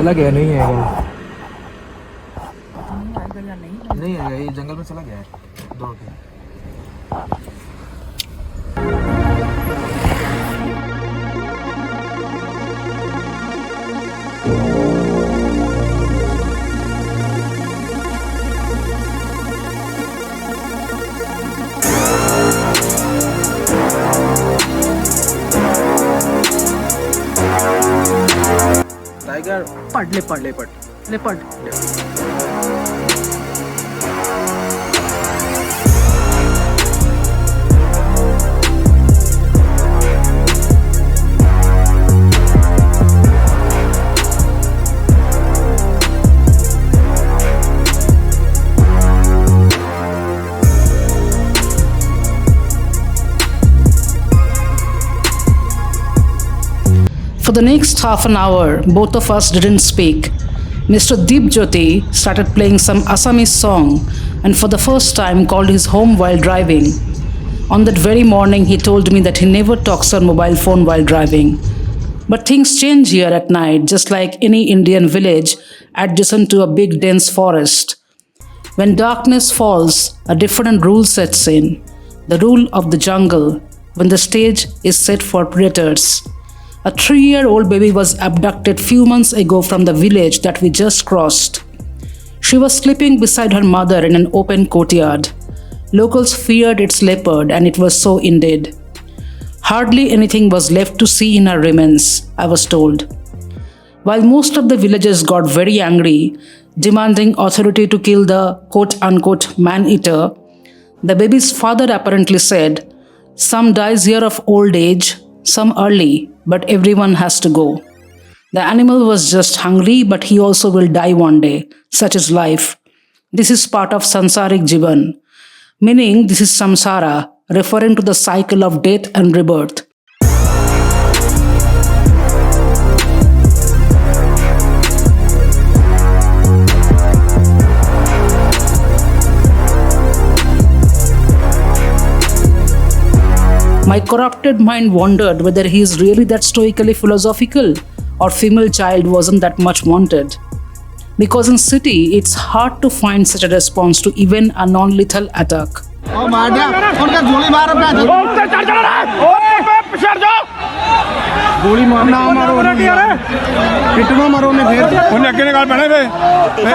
चला गया नहीं आएगा नहीं आएगा ये जंगल में चला गया है दौड़ के tiger leopard For the next half an hour, both of us didn't speak. Mr. Deep Jyoti started playing some Assamese song and for the first time called his home while driving. On that very morning, he told me that he never talks on mobile phone while driving. But things change here at night, just like any Indian village adjacent to a big dense forest. When darkness falls, a different rule sets in. The rule of the jungle, when the stage is set for predators. A 3-year-old baby was abducted few months ago from the village that we just crossed. She was sleeping beside her mother in an open courtyard. Locals feared its leopard and it was so indeed. Hardly anything was left to see in her remains, I was told. While most of the villagers got very angry, demanding authority to kill the quote-unquote man-eater, the baby's father apparently said, "Some dies here of old age, some early, but everyone has to go. The animal was just hungry, but he also will die one day. Such is life. This is part of Sansarik Jivan," meaning this is samsara, referring to the cycle of death and rebirth. My corrupted mind wondered whether he is really that stoically philosophical or female child wasn't that much wanted. Because in city, it's hard to find such a response to even a non-lethal attack.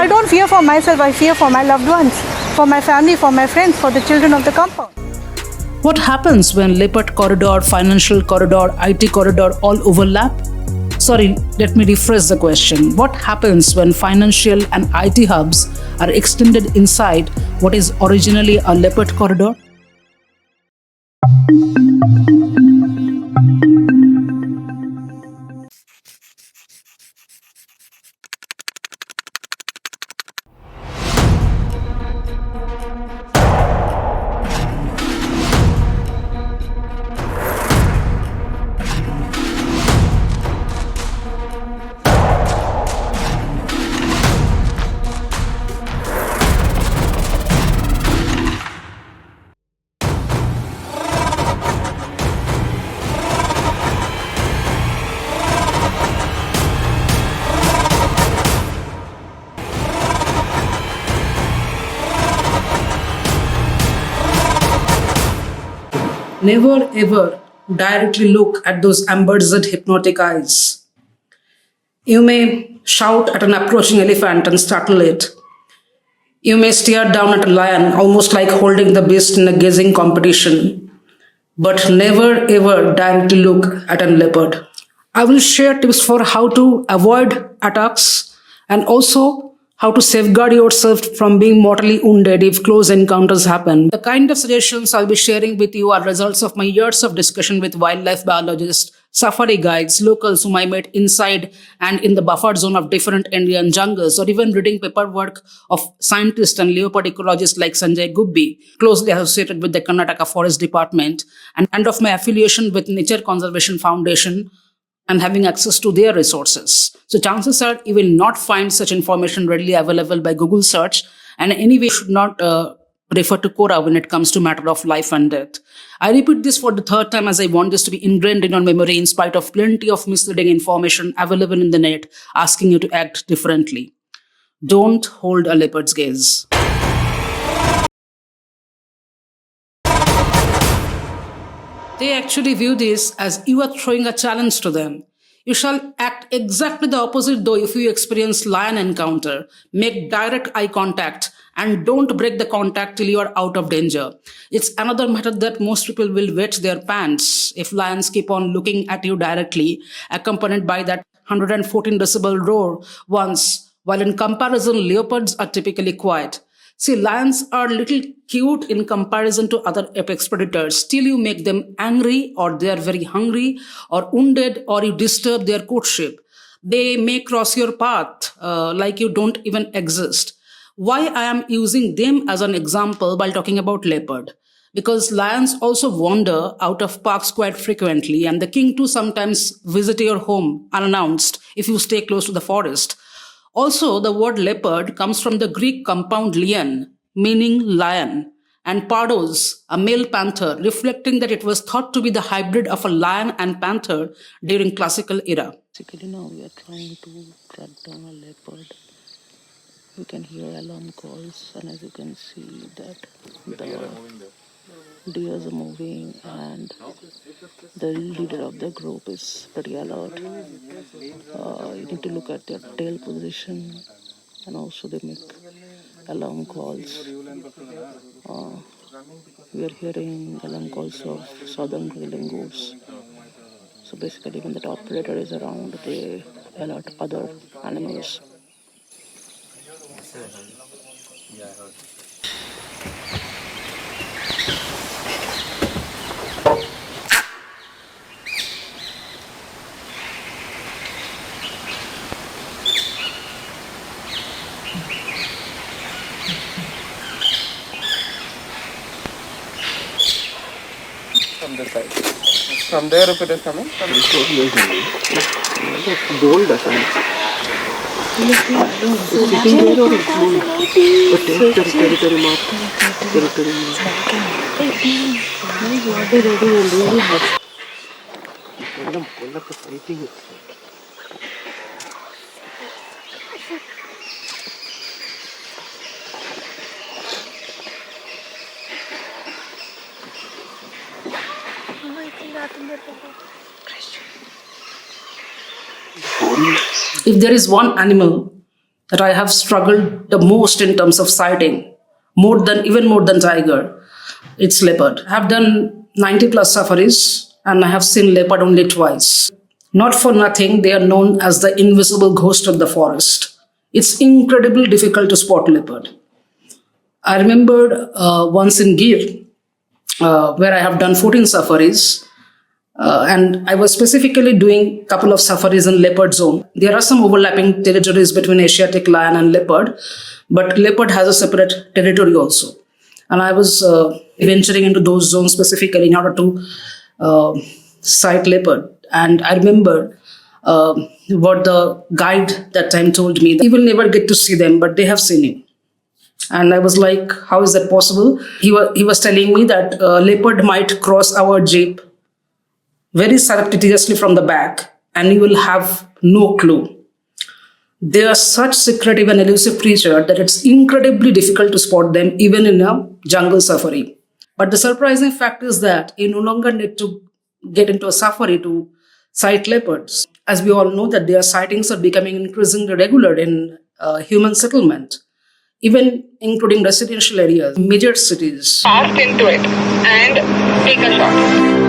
I don't fear for myself, I fear for my loved ones, for my family, for my friends, for the children of the compound. What happens when leopard corridor, financial corridor, IT corridor all overlap? Sorry, let me rephrase the question. What happens when financial and IT hubs are extended inside what is originally a leopard corridor? Never ever directly look at those ambushed hypnotic eyes. You may shout at an approaching elephant and startle it. You may stare down at a lion, almost like holding the beast in a gazing competition. But never ever directly look at a leopard. I will share tips for how to avoid attacks and also how to safeguard yourself from being mortally wounded if close encounters happen. The kind of suggestions I'll be sharing with you are results of my years of discussion with wildlife biologists, safari guides, locals whom I met inside and in the buffer zone of different Indian jungles, or even reading paperwork of scientists and leopard ecologists like Sanjay Gubbi, closely associated with the Karnataka Forest Department, and of my affiliation with Nature Conservation Foundation and having access to their resources. So chances are you will not find such information readily available by Google search, and anyway should not refer to Korra when it comes to matter of life and death. I repeat this for the third time as I want this to be ingrained in your memory in spite of plenty of misleading information available in the net asking you to act differently. Don't hold a leopard's gaze. They actually view this as you are throwing a challenge to them. You shall act exactly the opposite though if you experience lion encounter. Make direct eye contact and don't break the contact till you are out of danger. It's another matter that most people will wet their pants if lions keep on looking at you directly, accompanied by that 114 decibel roar once, while in comparison, leopards are typically quiet. See, lions are little cute in comparison to other apex predators. Still, you make them angry, or they are very hungry, or wounded, or you disturb their courtship. They may cross your path like you don't even exist. Why I am using them as an example while talking about leopard? Because lions also wander out of parks quite frequently, and the king too sometimes visit your home unannounced if you stay close to the forest. Also, the word leopard comes from the Greek compound leon, meaning lion, and pardos, a male panther, reflecting that it was thought to be the hybrid of a lion and panther during classical era. Basically, now we are trying to track down a leopard. We can hear alarm calls, and as you can see that the deers are moving, and the leader of the group is pretty alert. You need to look at their tail position, and also they make alarm calls. We are hearing alarm calls of Southern Gray Langurs. So basically, when the top predator is around, they alert other animals. From the side. From there if it is coming, bold If there is one animal that I have struggled the most in terms of sighting, even more than tiger, it's leopard. I have done 90 plus safaris and I have seen leopard only twice. Not for nothing, they are known as the invisible ghost of the forest. It's incredibly difficult to spot leopard. I remembered once in Gir, where I have done 14 safaris, and I was specifically doing a couple of safaris in leopard zone. There are some overlapping territories between Asiatic lion and leopard, but leopard has a separate territory also. And I was venturing into those zones specifically in order to sight leopard. And I remember what the guide that time told me, you will never get to see them, but they have seen you. And I was like, how is that possible? He was telling me that leopard might cross our jeep very surreptitiously from the back, and you will have no clue. They are such secretive and elusive creature that it's incredibly difficult to spot them even in a jungle safari. But the surprising fact is that you no longer need to get into a safari to sight leopards. As we all know that their sightings are becoming increasingly regular in human settlement, even including residential areas, major cities. Fast into it and take a shot.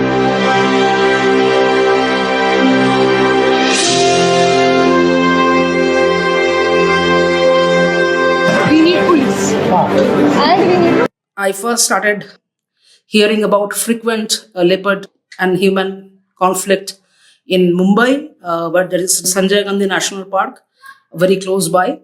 I first started hearing about frequent leopard and human conflict in Mumbai, where there is Sanjay Gandhi National Park, very close by.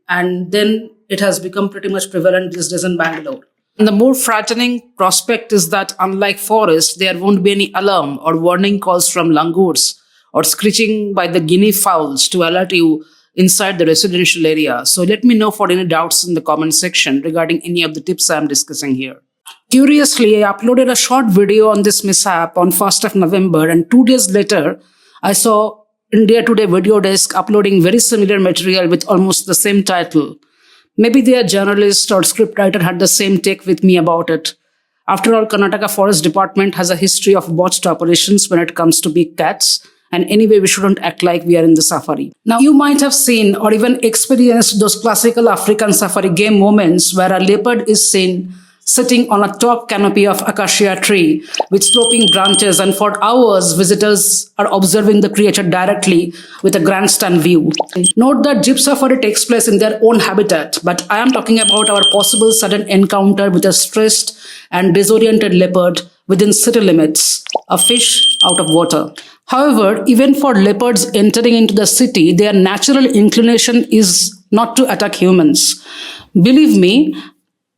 And then it has become pretty much prevalent these days in Bangalore. And the more frightening prospect is that unlike forests, there won't be any alarm or warning calls from langurs or screeching by the guinea fowls to alert you inside the residential area. So let me know for any doubts in the comment section regarding any of the tips I'm discussing here. Curiously, I uploaded a short video on this mishap on 1st of November, and 2 days later, I saw India Today Video Desk uploading very similar material with almost the same title. Maybe their journalist or scriptwriter had the same take with me about it. After all, Karnataka Forest Department has a history of botched operations when it comes to big cats. And anyway, we shouldn't act like we are in the safari. Now, you might have seen or even experienced those classical African safari game moments where a leopard is seen sitting on a top canopy of acacia tree with sloping branches, and for hours visitors are observing the creature directly with a grandstand view. Note that jeep safari takes place in their own habitat, but I am talking about our possible sudden encounter with a stressed and disoriented leopard within city limits, a fish out of water. However, even for leopards entering into the city, their natural inclination is not to attack humans. Believe me,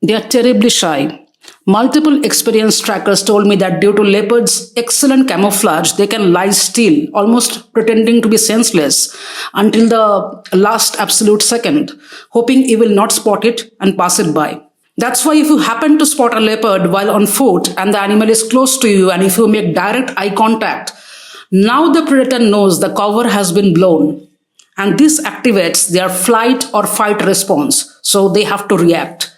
they are terribly shy. Multiple experienced trackers told me that due to leopards' excellent camouflage, they can lie still, almost pretending to be senseless until the last absolute second, hoping you will not spot it and pass it by. That's why if you happen to spot a leopard while on foot and the animal is close to you, and if you make direct eye contact, now the predator knows the cover has been blown, and this activates their flight or fight response, so they have to react.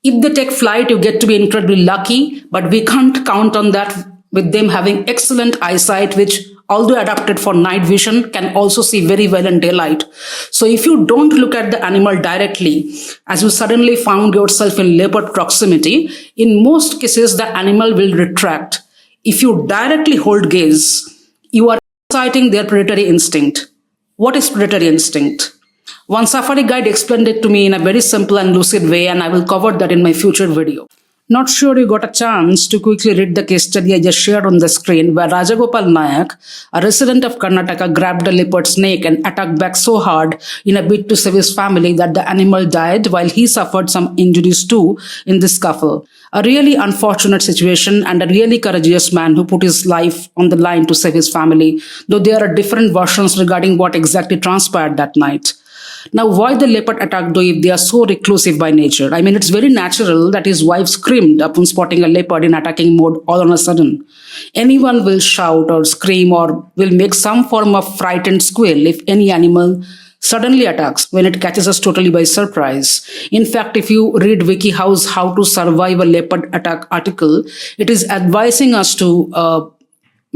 If they take flight, you get to be incredibly lucky, but we can't count on that with them having excellent eyesight, which, although adapted for night vision, can also see very well in daylight. So if you don't look at the animal directly, as you suddenly found yourself in leopard proximity, in most cases the animal will retract. If you directly hold gaze, you are inciting their predatory instinct. What is predatory instinct? One safari guide explained it to me in a very simple and lucid way, and I will cover that in my future video. Not sure you got a chance to quickly read the case study I just shared on the screen, where Rajagopal Nayak, a resident of Karnataka, grabbed a leopard's neck and attacked back so hard in a bid to save his family that the animal died while he suffered some injuries too in this scuffle. A really unfortunate situation, and a really courageous man who put his life on the line to save his family, though there are different versions regarding what exactly transpired that night. Now, why the leopard attack though if they are so reclusive by nature? I mean, it's very natural that his wife screamed upon spotting a leopard in attacking mode all on a sudden. Anyone will shout or scream or will make some form of frightened squeal if any animal suddenly attacks when it catches us totally by surprise. In fact, if you read WikiHow's How to Survive a Leopard Attack article, it is advising us to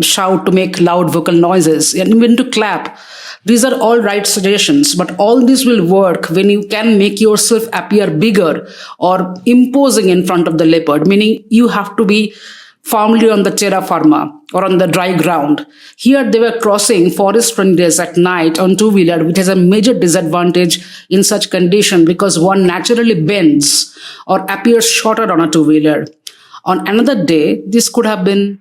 shout, to make loud vocal noises, and even to clap. These are all right suggestions, but all this will work when you can make yourself appear bigger or imposing in front of the leopard, meaning you have to be firmly on the terra firma or on the dry ground. Here they were crossing forest frontiers at night on two-wheeler, which has a major disadvantage in such condition because one naturally bends or appears shorter on a two-wheeler. On another day, this could have been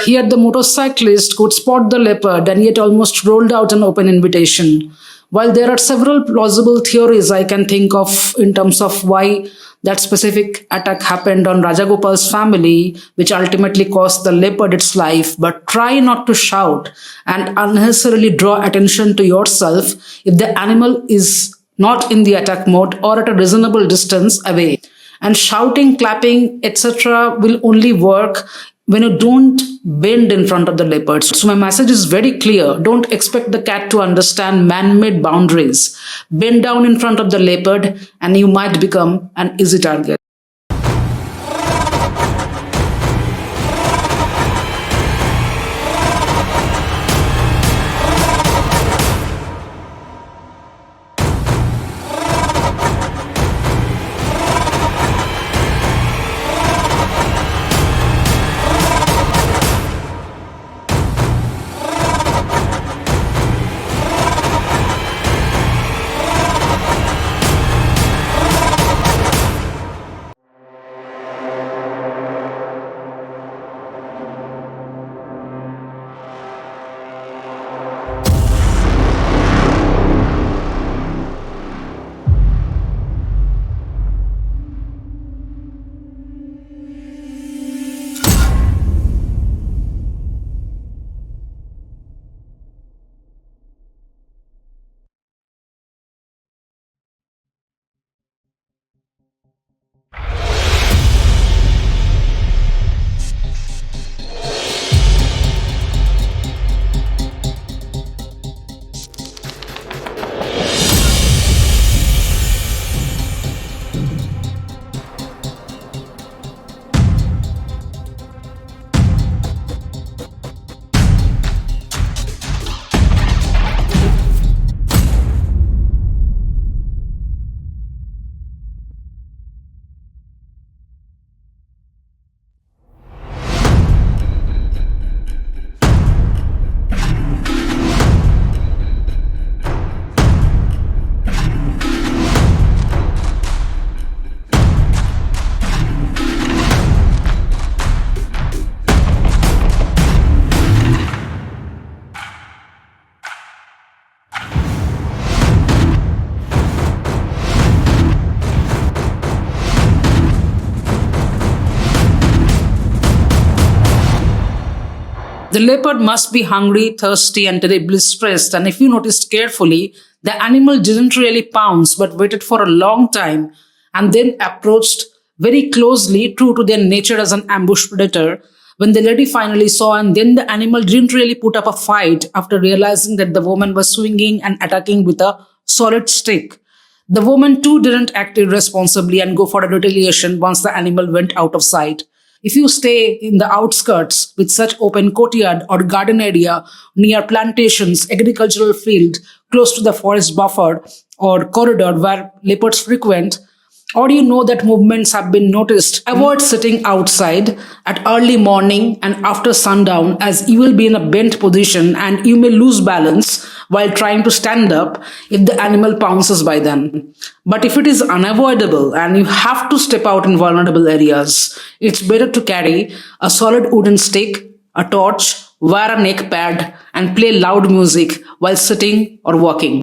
here the motorcyclist could spot the leopard and yet almost rolled out an open invitation. While there are several plausible theories I can think of in terms of why that specific attack happened on Rajagopal's family, which ultimately cost the leopard its life, but try not to shout and unnecessarily draw attention to yourself if the animal is not in the attack mode or at a reasonable distance away. And shouting, clapping, etc. will only work when you don't bend in front of the leopard. So my message is very clear. Don't expect the cat to understand man-made boundaries. Bend down in front of the leopard and you might become an easy target. The leopard must be hungry, thirsty, and terribly stressed. And if you noticed carefully, the animal didn't really pounce but waited for a long time and then approached very closely, true to their nature as an ambush predator. When the lady finally saw, and then the animal didn't really put up a fight after realizing that the woman was swinging and attacking with a solid stick. The woman too didn't act irresponsibly and go for a retaliation once the animal went out of sight. If you stay in the outskirts with such open courtyard or garden area near plantations, agricultural field, close to the forest buffer or corridor where leopards frequent, or you know that movements have been noticed, avoid sitting outside at early morning and after sundown, as you will be in a bent position and you may lose balance while trying to stand up if the animal pounces by then. But if it is unavoidable and you have to step out in vulnerable areas, it's better to carry a solid wooden stick, a torch, wear a neck pad, and play loud music while sitting or walking.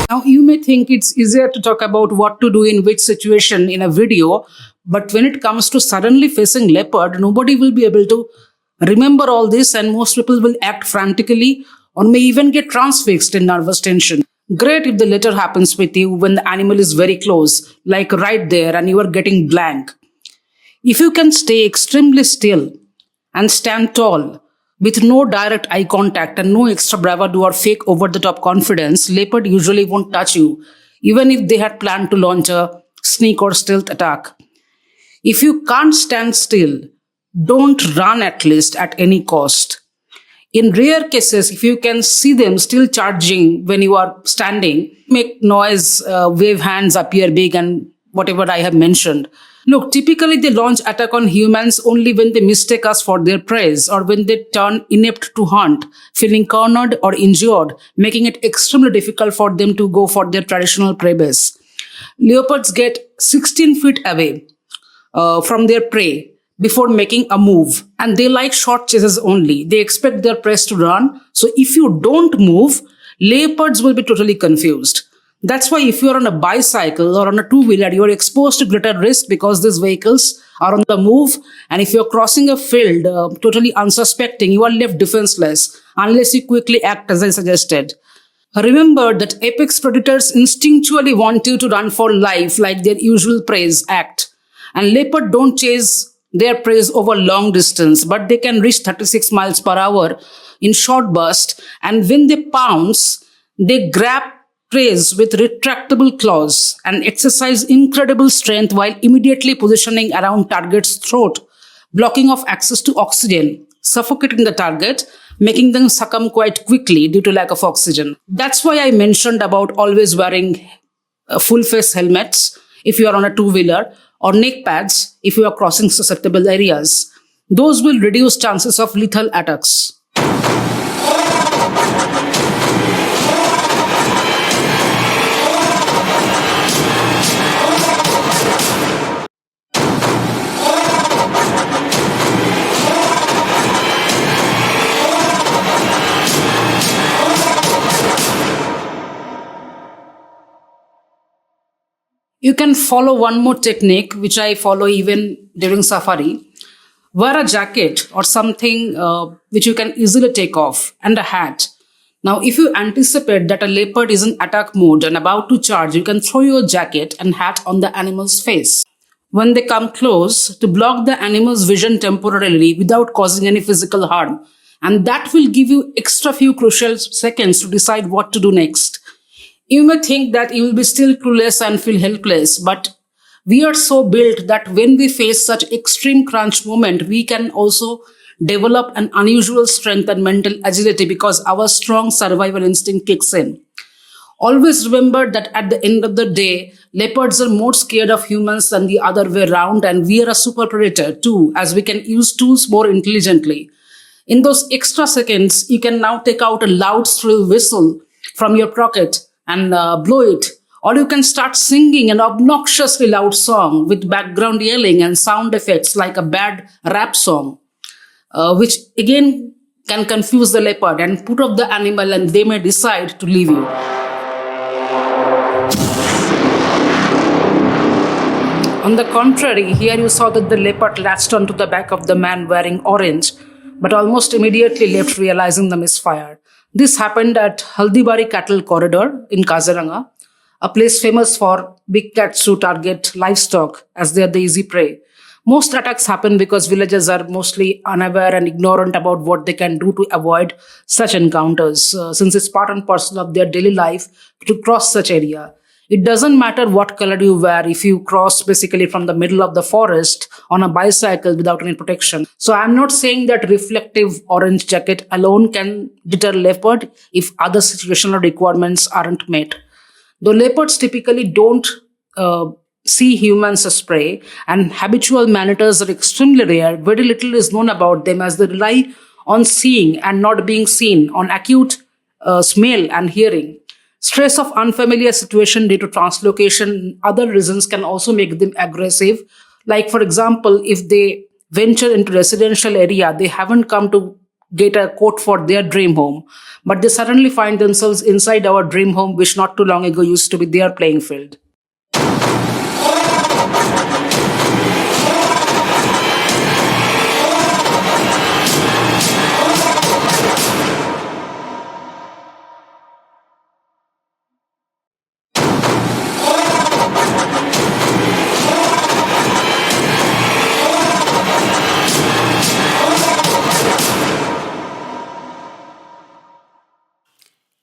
Now, you may think it's easier to talk about what to do in which situation in a video, but when it comes to suddenly facing leopard, nobody will be able to remember all this, and most people will act frantically or may even get transfixed in nervous tension. Great if the latter happens with you when the animal is very close, like right there, and you are getting blank. If you can stay extremely still and stand tall, with no direct eye contact and no extra bravado or fake over-the-top confidence, leopard usually won't touch you, even if they had planned to launch a sneak or stealth attack. If you can't stand still, don't run at least at any cost. In rare cases, if you can see them still charging when you are standing, make noise, wave hands, appear big, and whatever I have mentioned. Look, typically they launch attack on humans only when they mistake us for their prey or when they turn inept to hunt, feeling cornered or injured, making it extremely difficult for them to go for their traditional prey base. Leopards get 16 feet away from their prey before making a move, and they like short chases only. They expect their prey to run. So if you don't move, leopards will be totally confused. That's why if you're on a bicycle or on a two-wheeler, you're exposed to greater risk because these vehicles are on the move. And if you're crossing a field totally unsuspecting, you are left defenseless unless you quickly act as I suggested. Remember that apex predators instinctually want you to run for life like their usual prey act. And leopard don't chase their prey over long distance, but they can reach 36 miles per hour in short bursts. And when they pounce, they grab prey with retractable claws and exercise incredible strength while immediately positioning around target's throat, blocking off access to oxygen, suffocating the target, making them succumb quite quickly due to lack of oxygen. That's why I mentioned about always wearing full face helmets if you are on a two-wheeler or neck pads if you are crossing susceptible areas. Those will reduce chances of lethal attacks. You can follow one more technique, which I follow even during safari. Wear a jacket or something which you can easily take off, and a hat. Now, if you anticipate that a leopard is in attack mode and about to charge, you can throw your jacket and hat on the animal's face. When they come close, to block the animal's vision temporarily without causing any physical harm. And that will give you extra few crucial seconds to decide what to do next. You may think that you will be still clueless and feel helpless, but we are so built that when we face such extreme crunch moment, we can also develop an unusual strength and mental agility because our strong survival instinct kicks in. Always remember that at the end of the day, leopards are more scared of humans than the other way around, and we are a super predator too, as we can use tools more intelligently. In those extra seconds, you can now take out a loud shrill whistle from your pocket and blow it. Or you can start singing an obnoxiously loud song with background yelling and sound effects like a bad rap song, which again can confuse the leopard and put off the animal, and they may decide to leave you. On the contrary, here you saw that the leopard latched onto the back of the man wearing orange, but almost immediately left, realizing the misfire. This happened at Haldibari Cattle Corridor in Kaziranga, a place famous for big cats who target livestock as they are the easy prey. Most attacks happen because villagers are mostly unaware and ignorant about what they can do to avoid such encounters, since it's part and parcel of their daily life to cross such area. It doesn't matter what color you wear if you cross basically from the middle of the forest on a bicycle without any protection. So I'm not saying that reflective orange jacket alone can deter leopard if other situational requirements aren't met. Though leopards typically don't see humans as prey and habitual man-eaters are extremely rare, very little is known about them as they rely on seeing and not being seen, on acute smell and hearing. Stress of unfamiliar situation due to translocation, other reasons can also make them aggressive. Like for example, if they venture into residential area, they haven't come to get a quote for their dream home, but they suddenly find themselves inside our dream home, which not too long ago used to be their playing field.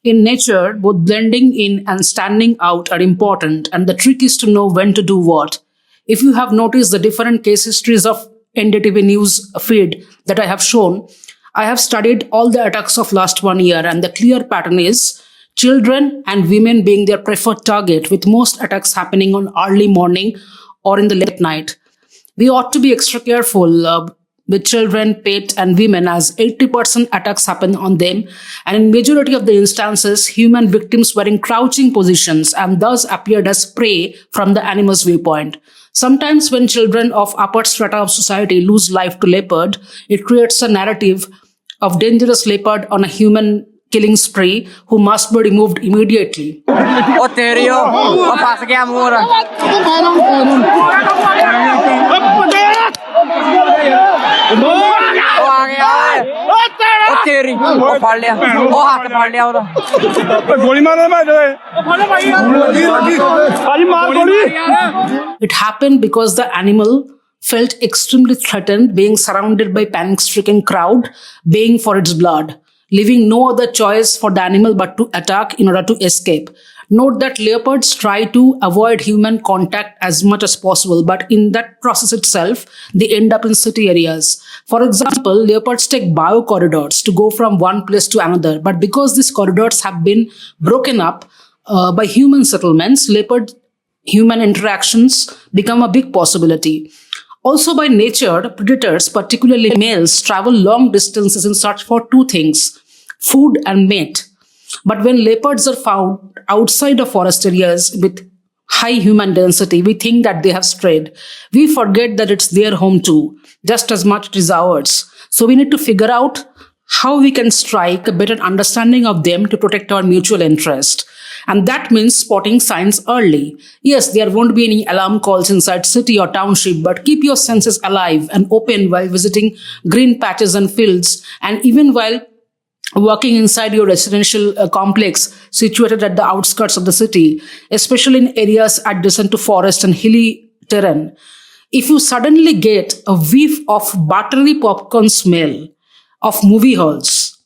In nature, both blending in and standing out are important, and the trick is to know when to do what. If you have noticed the different case histories of NDTV news feed that I have shown, I have studied all the attacks of last 1 year, and the clear pattern is children and women being their preferred target, with most attacks happening on early morning or in the late night. We ought to be extra careful with children, pet, and women, as 80% attacks happen on them, and in majority of the instances, human victims were in crouching positions and thus appeared as prey from the animal's viewpoint. Sometimes when children of upper strata of society lose life to leopard, it creates a narrative of dangerous leopard on a human killing spree who must be removed immediately. It happened because the animal felt extremely threatened, being surrounded by panic-stricken crowd, baying for its blood, leaving no other choice for the animal but to attack in order to escape. Note that leopards try to avoid human contact as much as possible, but in that process itself, they end up in city areas. For example, leopards take bio corridors to go from one place to another, but because these corridors have been broken up by human settlements, leopard-human interactions become a big possibility. Also by nature, predators, particularly males, travel long distances in search for two things: food and mate. But when leopards are found outside of forest areas with high human density, we think that they have strayed. We forget that it's their home too, just as much it is ours. So we need to figure out how we can strike a better understanding of them to protect our mutual interest. And that means spotting signs early. Yes, there won't be any alarm calls inside city or township, but keep your senses alive and open while visiting green patches and fields, and even while working inside your residential complex situated at the outskirts of the city, especially in areas adjacent to forest and hilly terrain. If you suddenly get a whiff of buttery popcorn smell of movie halls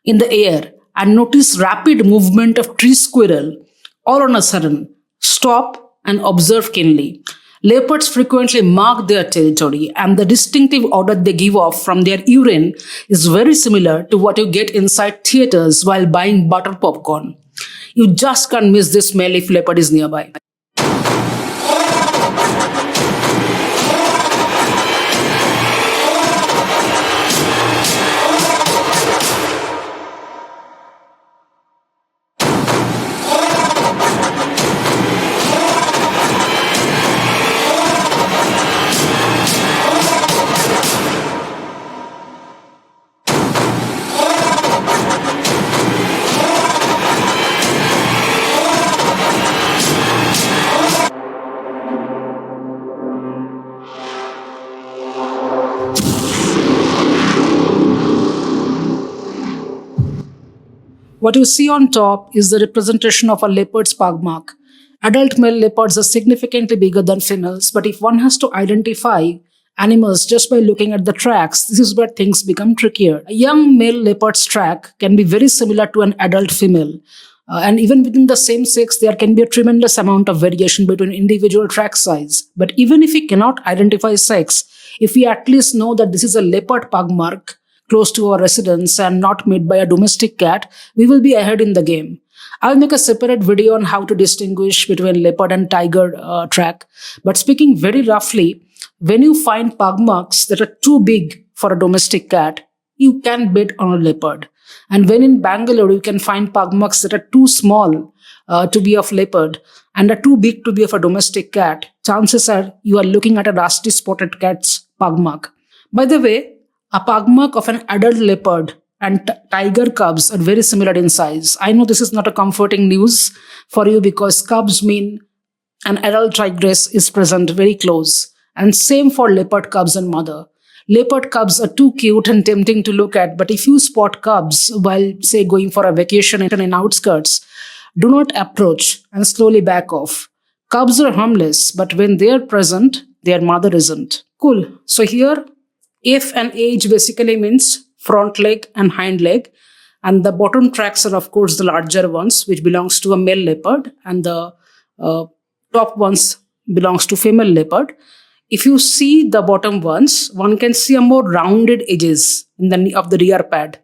in the air and notice rapid movement of tree squirrel, all on a sudden, stop and observe keenly. Leopards frequently mark their territory, and the distinctive odor they give off from their urine is very similar to what you get inside theaters while buying butter popcorn. You just can't miss this smell if leopard is nearby. What you see on top is the representation of a leopard's pug mark. Adult male leopards are significantly bigger than females, but if one has to identify animals just by looking at the tracks, this is where things become trickier. A young male leopard's track can be very similar to an adult female. And even within the same sex, there can be a tremendous amount of variation between individual track size. But even if we cannot identify sex, if we at least know that this is a leopard pug mark close to our residence and not made by a domestic cat, we will be ahead in the game. I'll make a separate video on how to distinguish between leopard and tiger track. But speaking very roughly, when you find pug marks that are too big for a domestic cat, you can bet on a leopard. And when in Bangalore, you can find pug marks that are too small to be of leopard and are too big to be of a domestic cat, chances are you are looking at a rusty spotted cat's pug mark. By the way, a pug mark of an adult leopard and tiger cubs are very similar in size. I know this is not a comforting news for you because cubs mean an adult tigress is present very close. And same for leopard cubs and mother. Leopard cubs are too cute and tempting to look at, but if you spot cubs while, say, going for a vacation in outskirts, do not approach and slowly back off. Cubs are harmless, but when they are present, their mother isn't. Cool. So here, F and age basically means front leg and hind leg, and the bottom tracks are of course the larger ones, which belongs to a male leopard, and the top ones belongs to female leopard. If you see the bottom ones, one can see a more rounded edges of the rear pad.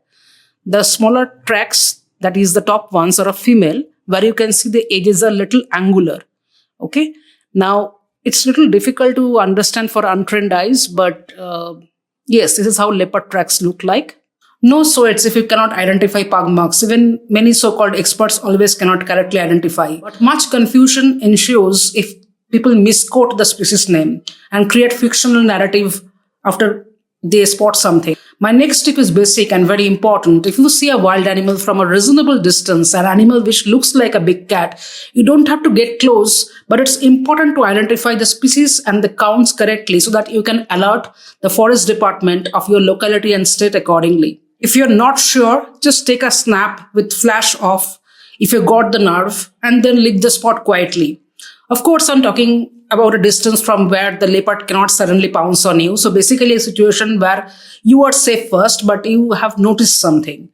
The smaller tracks, that is the top ones, are of female, where you can see the edges are little angular. Okay. Now it's little difficult to understand for untrained eyes, but yes, this is how leopard tracks look like. No sweats if you cannot identify pug marks. Even many so-called experts always cannot correctly identify. But much confusion ensues if people misquote the species name and create fictional narrative after they spot something. My next tip is basic and very important. If you see a wild animal from a reasonable distance, an animal which looks like a big cat, you don't have to get close, but it's important to identify the species and the counts correctly so that you can alert the forest department of your locality and state accordingly. If you're not sure, just take a snap with flash off if you got the nerve and then lick the spot quietly. Of course, I'm talking about a distance from where the leopard cannot suddenly pounce on you. So basically a situation where you are safe first, but you have noticed something.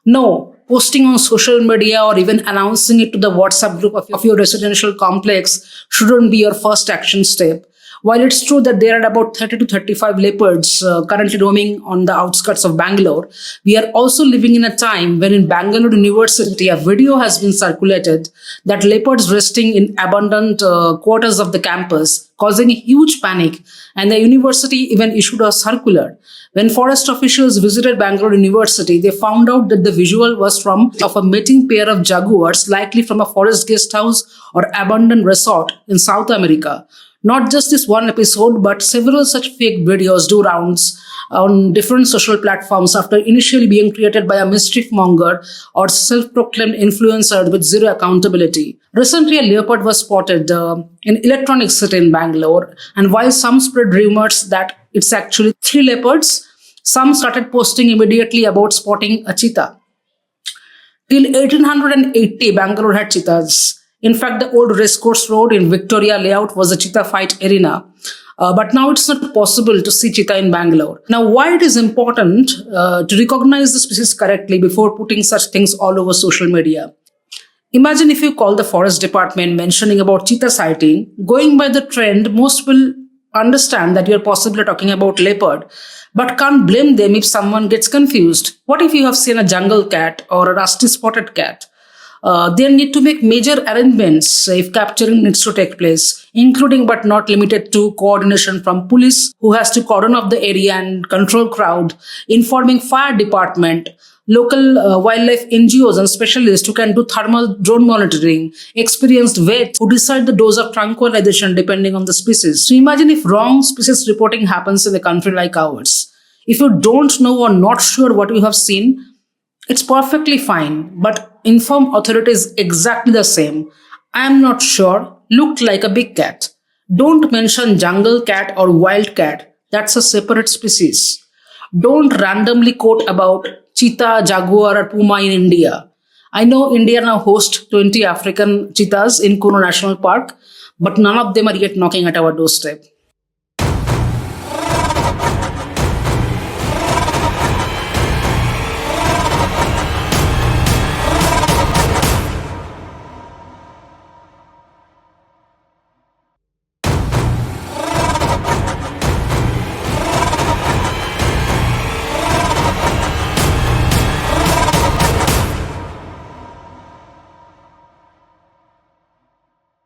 No, posting on social media or even announcing it to the WhatsApp group of your residential complex shouldn't be your first action step. While it's true that there are about 30 to 35 leopards currently roaming on the outskirts of Bangalore, we are also living in a time when in Bangalore University, a video has been circulated that leopards resting in abundant quarters of the campus, causing a huge panic, and the university even issued a circular. When forest officials visited Bangalore University, they found out that the visual was of a mating pair of jaguars, likely from a forest guest house or abandoned resort in South America. Not just this one episode, but several such fake videos do rounds on different social platforms after initially being created by a mischief monger or self-proclaimed influencer with zero accountability. Recently, a leopard was spotted in Electronic City in Bangalore, and while some spread rumors that it's actually 3 leopards, some started posting immediately about spotting a cheetah. Till 1880, Bangalore had cheetahs. In fact, the old racecourse road in Victoria layout was a cheetah fight arena. But now it's not possible to see cheetah in Bangalore. Now, why it is important to recognize the species correctly before putting such things all over social media? Imagine if you call the forest department mentioning about cheetah sighting. Going by the trend, most will understand that you're possibly talking about leopard, but can't blame them if someone gets confused. What if you have seen a jungle cat or a rusty spotted cat? They need to make major arrangements if capturing needs to take place, including but not limited to coordination from police, who has to cordon off the area and control crowd, informing fire department, local wildlife NGOs and specialists who can do thermal drone monitoring, experienced vets who decide the dose of tranquilization depending on the species. So imagine if wrong species reporting happens in a country like ours. If you don't know or not sure what you have seen, it's perfectly fine, but inform authorities exactly the same. I am not sure, looked like a big cat. Don't mention jungle cat or wild cat. That's a separate species. Don't randomly quote about cheetah, jaguar or puma in India. I know India now hosts 20 African cheetahs in Kaziranga National Park, but none of them are yet knocking at our doorstep.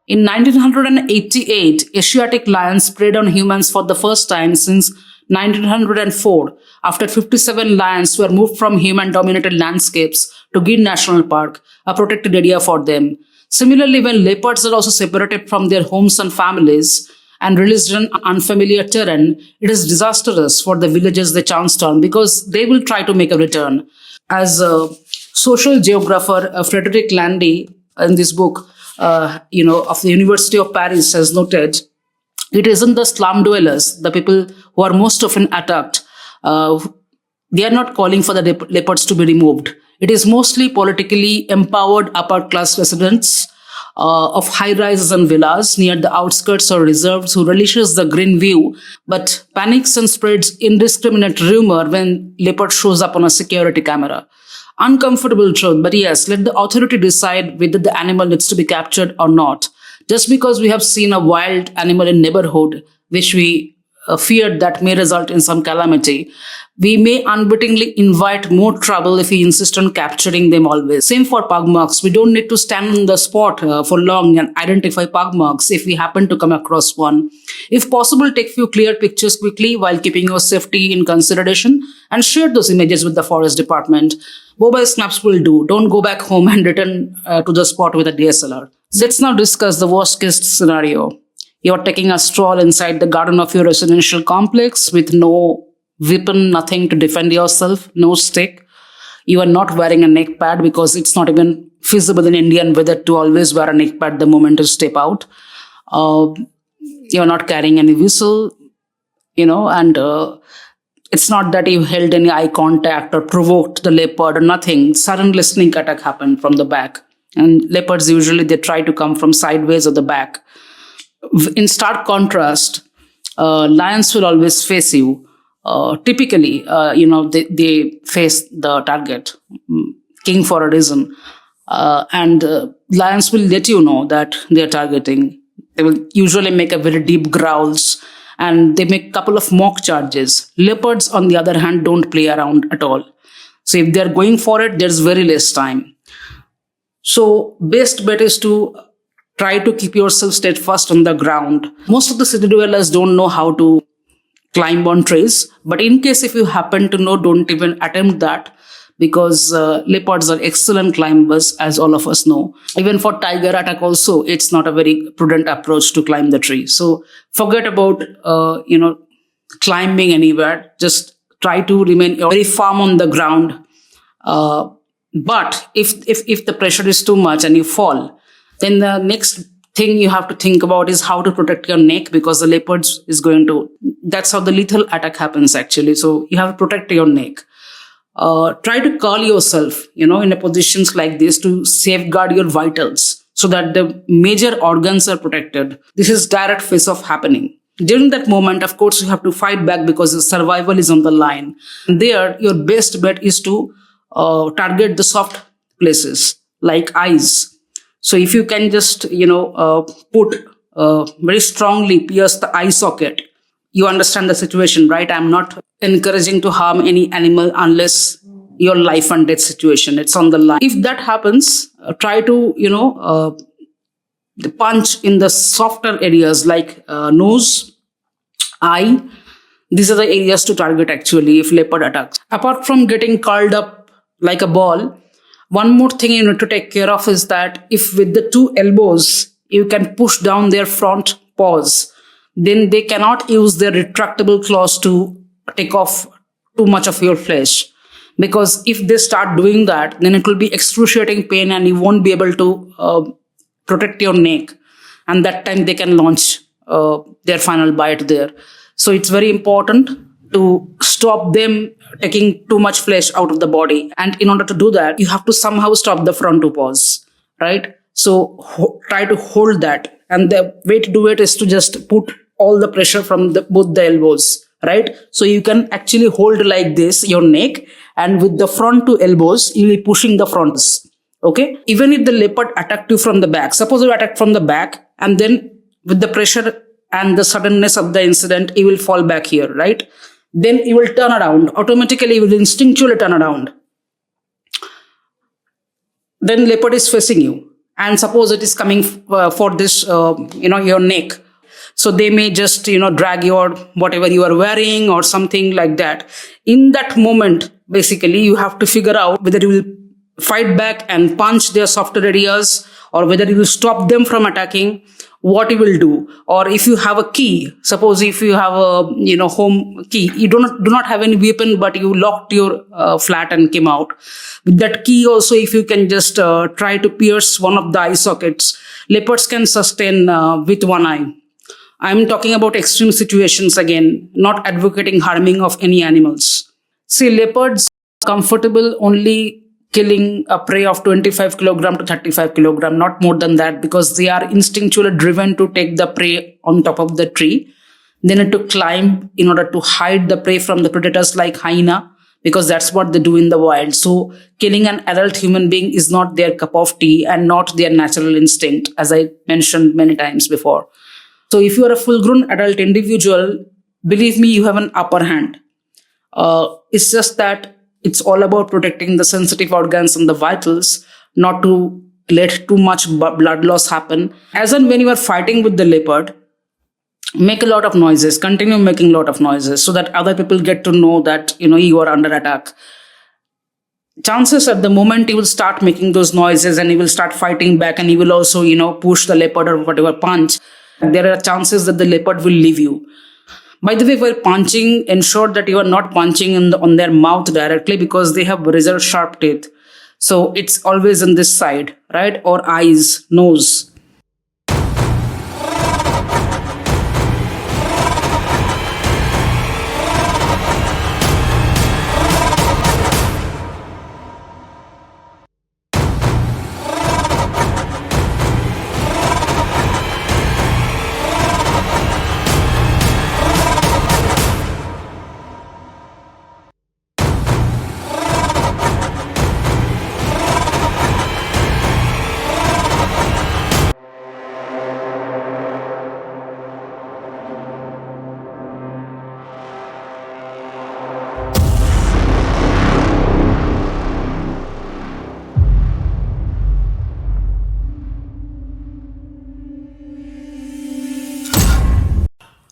In 1988, Asiatic lions preyed on humans for the first time since 1904, after 57 lions were moved from human-dominated landscapes to Gir National Park, a protected area for them. Similarly, when leopards are also separated from their homes and families and released in unfamiliar terrain, it is disastrous for the villages they chanced on because they will try to make a return. As a social geographer Frederick Landy in this book, of the University of Paris has noted, it isn't the slum dwellers, the people who are most often attacked. They are not calling for the leopards to be removed. It is mostly politically empowered upper class residents of high rises and villas near the outskirts or reserves who relishes the green view, but panics and spreads indiscriminate rumor when leopard shows up on a security camera. Uncomfortable truth, but yes, let the authority decide whether the animal needs to be captured or not. Just because we have seen a wild animal in neighborhood, which we feared that may result in some calamity, we may unwittingly invite more trouble if we insist on capturing them always. Same for pug marks. We don't need to stand on the spot for long and identify pug marks if we happen to come across one. If possible, take few clear pictures quickly while keeping your safety in consideration and share those images with the forest department. Mobile snaps will do. Don't go back home and return to the spot with a DSLR. Let's now discuss the worst case scenario. You're taking a stroll inside the garden of your residential complex with no weapon, nothing to defend yourself, no stick. You are not wearing a neck pad because it's not even feasible in Indian weather to always wear a neck pad the moment you step out. You're not carrying any whistle, and it's not that you held any eye contact or provoked the leopard or nothing. Suddenly sneak attack happened from the back. And leopards usually, they try to come from sideways or the back. In stark contrast, lions will always face you. Typically, they face the target, king for a reason. And lions will let you know that they are targeting. They will usually make a very deep growls and they make a couple of mock charges. Leopards, on the other hand, don't play around at all. So if they're going for it, there's very less time. So best bet is to try to keep yourself steadfast on the ground. Most of the city dwellers don't know how to climb on trees, but in case if you happen to know, don't even attempt that because leopards are excellent climbers, as all of us know. Even for tiger attack also, it's not a very prudent approach to climb the tree. So forget about, climbing anywhere. Just try to remain very firm on the ground. But if the pressure is too much and you fall, then the next thing you have to think about is how to protect your neck because the leopards is that's how the lethal attack happens actually. So you have to protect your neck. Try to curl yourself, in a positions like this to safeguard your vitals so that the major organs are protected. This is direct face off happening. During that moment, of course, you have to fight back because the survival is on the line. And there, your best bet is to target the soft places like eyes. So if you can just, put very strongly pierce the eye socket, you understand the situation, right? I'm not encouraging to harm any animal unless your life and death situation, it's on the line. If that happens, try to, punch in the softer areas like nose, eye. These are the areas to target actually if leopard attacks. Apart from getting curled up like a ball, one more thing you need to take care of is that if with the two elbows, you can push down their front paws, then they cannot use their retractable claws to take off too much of your flesh. Because if they start doing that, then it will be excruciating pain and you won't be able to protect your neck. And that time they can launch their final bite there. So it's very important to stop them taking too much flesh out of the body. And in order to do that, you have to somehow stop the front two paws, right? So try to hold that. And the way to do it is to just put all the pressure from both the elbows, right? So you can actually hold like this, your neck, and with the front two elbows, you'll be pushing the fronts. Okay. Even if the leopard attacked you from the back, suppose you attack from the back, and then with the pressure and the suddenness of the incident, you will fall back here, right? Then you will turn around. Automatically, you will instinctually turn around. Then leopard is facing you. And suppose it is coming for this, your neck. So they may just, drag your whatever you are wearing or something like that. In that moment, basically, you have to figure out whether you will fight back and punch their softer areas, or whether you will stop them from attacking, what you will do. Or if you have a key, suppose if you have a, home key, you do not have any weapon, but you locked your flat and came out. With that key also, if you can just try to pierce one of the eye sockets, leopards can sustain with one eye. I'm talking about extreme situations again, not advocating harming of any animals. See, leopards are comfortable only killing a prey of 25 kilogram to 35 kilogram, not more than that, because they are instinctually driven to take the prey on top of the tree. They need to climb in order to hide the prey from the predators like hyena, because that's what they do in the wild. So killing an adult human being is not their cup of tea and not their natural instinct, as I mentioned many times before. So if you are a full-grown adult individual, believe me, you have an upper hand. It's just that it's all about protecting the sensitive organs and the vitals, not to let too much blood loss happen. As and when you are fighting with the leopard, make a lot of noises, continue making a lot of noises so that other people get to know that, you are under attack. Chances at the moment you will start making those noises and you will start fighting back, and you will also, push the leopard or whatever punch, there are chances that the leopard will leave you. By the way, while punching, ensure that you are not punching on their mouth directly, because they have razor sharp teeth. So it's always on this side, right? Or eyes, nose.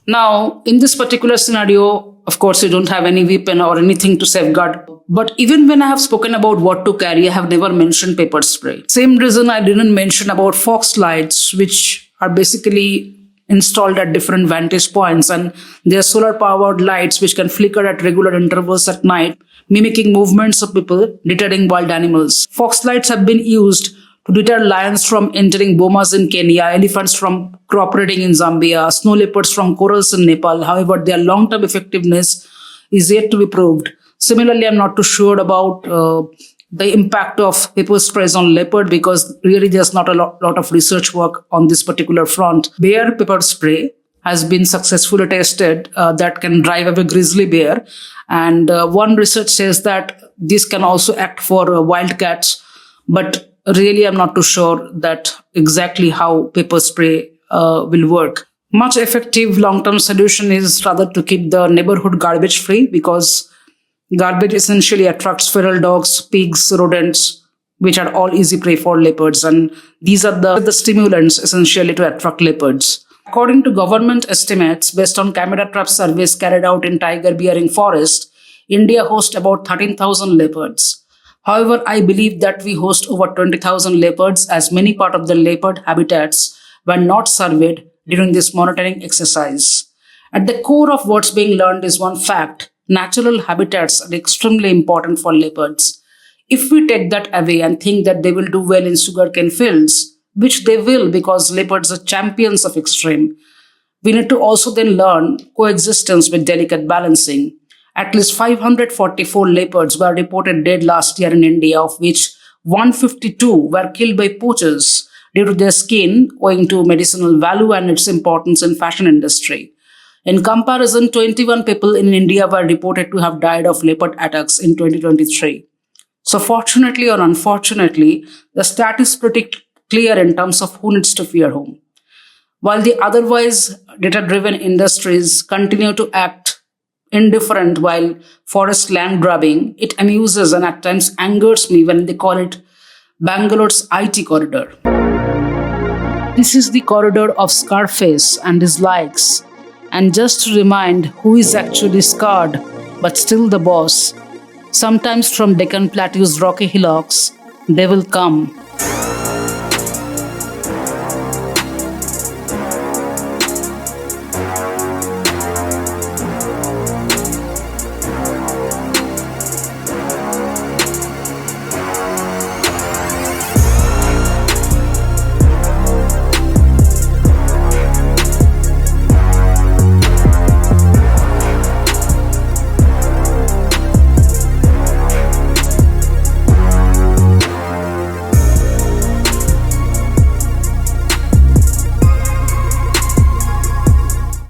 Now, in this particular scenario, of course, you don't have any weapon or anything to safeguard. But even when I have spoken about what to carry, I have never mentioned pepper spray. Same reason I didn't mention about fox lights, which are basically installed at different vantage points, and they are solar powered lights which can flicker at regular intervals at night, mimicking movements of people, deterring wild animals. Fox lights have been used to deter lions from entering bomas in Kenya, elephants from cooperating in Zambia, snow leopards from corals in Nepal. However, their long-term effectiveness is yet to be proved. Similarly, I'm not too sure about the impact of pepper sprays on leopard, because really there's not a lot of research work on this particular front. Bear pepper spray has been successfully tested that can drive away grizzly bear. And one research says that this can also act for wildcats, but really, I'm not too sure that exactly how pepper spray will work. Much effective long-term solution is rather to keep the neighborhood garbage free, because garbage essentially attracts feral dogs, pigs, rodents, which are all easy prey for leopards. And these are the stimulants essentially to attract leopards. According to government estimates, based on camera trap surveys carried out in tiger-bearing forest, India hosts about 13,000 leopards. However, I believe that we host over 20,000 leopards, as many part of the leopard habitats were not surveyed during this monitoring exercise. At the core of what's being learned is one fact: natural habitats are extremely important for leopards. If we take that away and think that they will do well in sugarcane fields, which they will because leopards are champions of extreme, we need to also then learn coexistence with delicate balancing. At least 544 leopards were reported dead last year in India, of which 152 were killed by poachers due to their skin, owing to medicinal value and its importance in fashion industry. In comparison, 21 people in India were reported to have died of leopard attacks in 2023. So fortunately or unfortunately, the stat is pretty clear in terms of who needs to fear whom. While the otherwise data-driven industries continue to act indifferent while forest land grabbing, it amuses and at times angers me when they call it Bangalore's IT corridor. This is the corridor of Scarface and his likes. And just to remind who is actually scarred, but still the boss, sometimes from Deccan Plateau's rocky hillocks, they will come